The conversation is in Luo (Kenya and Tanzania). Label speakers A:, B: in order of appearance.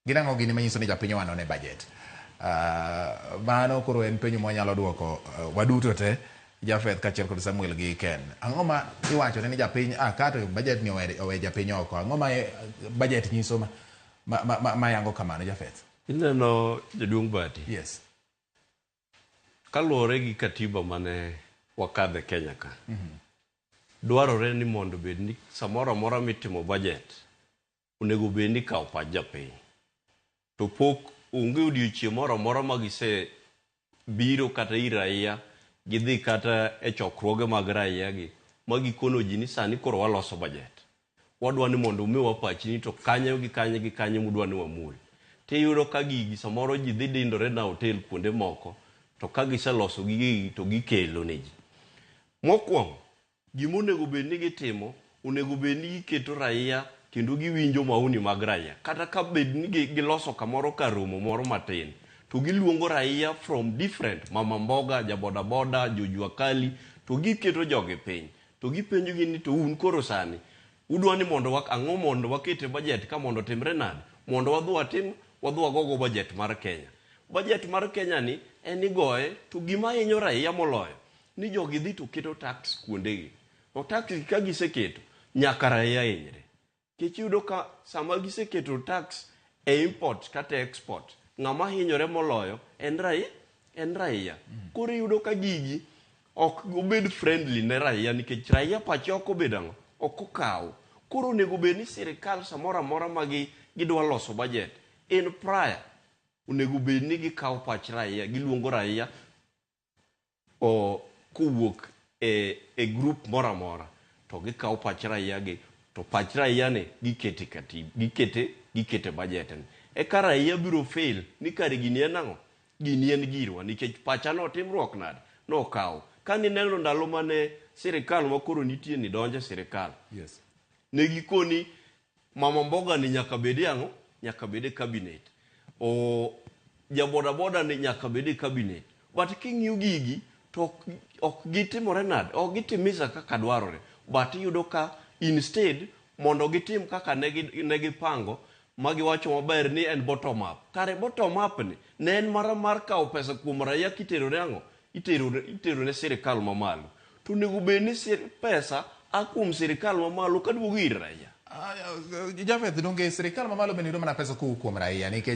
A: ginang'o gini manyiso ni japiny wanone budget. Mano koro en penjo mwanyalo duoko waduto te, Japheth kachiel kod Samuel gi Ken. Ang'o ma iwacho ni japiny kato budget ni owe japiny oko? Ang'o ma budget nyiso ma yango kamano, Japheth?
B: Ineno jaduong' Bati.
A: Yes.
B: Kaluwore gi katiba mane wakadhe Kenya ka. Dwarore ni mondo bed ni samoro amora mitimo budget onego bed ni kawo pach japiny. To pok onge odiochieng' moro amora ma gise biro kata ir raia, gidhi kata e chokruoge mag raia gi ma gikono ji ni sani koro waloso budget. Wadwa ni mondo umiwa pachi ni to kanye gi kanye gi kanye mudwa ni wamul. Tiyudo ka gigi samoro ji dhi dindore na hotel kuonde moko, to ka giseloso gigi to gikelo ne ji. Mokwongo, gimonego bed ni gitimo, onego bed ni giketo raia kendo giwinjo maoni mag raia. Kata ka bed ni giloso kamoro ka romo moro matin, to giluongo raia from different, mama mboga, jaboda boda, jojua kali, to giketo jogi piny. To gipenjo gi ni to un koro sani, udwa ni mondo ang'o mondo wakete budget ka mondo timre nade? Mondo wadwa gogo budget mar Kenya. Budget mar Kenya ni en igoye, to gima hinyo raia moloyo ni jogi dhi to keto tax kuondegi. To tax ka giseketo, nyaka raia hinyre. Kech yudo ka sama giseketo tax e import kata export, ng'ama hinyore moloyo en raia. Koro yudo ka gigi ok obed friendly ne raia, nikech raia pache ok obed ang'o, ok okaw. Koro onego bed ni sirikal samoro amora ma gidwa loso budget, in prior onego bed ni gikawo pach raia, giluongo raia kowuok e group moro amora, to gikawo pach raia gi, to pach raia ne gikete budget ni. Eka raia biro fail ni kare gini en ang'o, gini en girwa, nikech pacha no timruok nade, no kawo. Ka nineno ndalo mane sirikal ma koro nitie ni donje sirikal.
A: Yes.
B: Ne gikoni mama mboga ni nyaka bede ang'o, nyaka bede cabinet. Jaboda boda ni nyaka bede cabinet. But king'iyo gigi to ok gitimore nade, ok gitimisa kaka dwarore. But yudo ka instead mondo gitim kaka ne gipango, magiwacho maber ni en bottom up. Kare bottom up ni ne en mar kawo pesa kuom raia kitero ne ang'o, itero ne sirikal mamalo. To nego bed ni pesa kuom sirikal mamalo kaduogo ir raia.
A: Japheth, donge sirikal mamalo bende yudo mana pesa kuom raia, nikech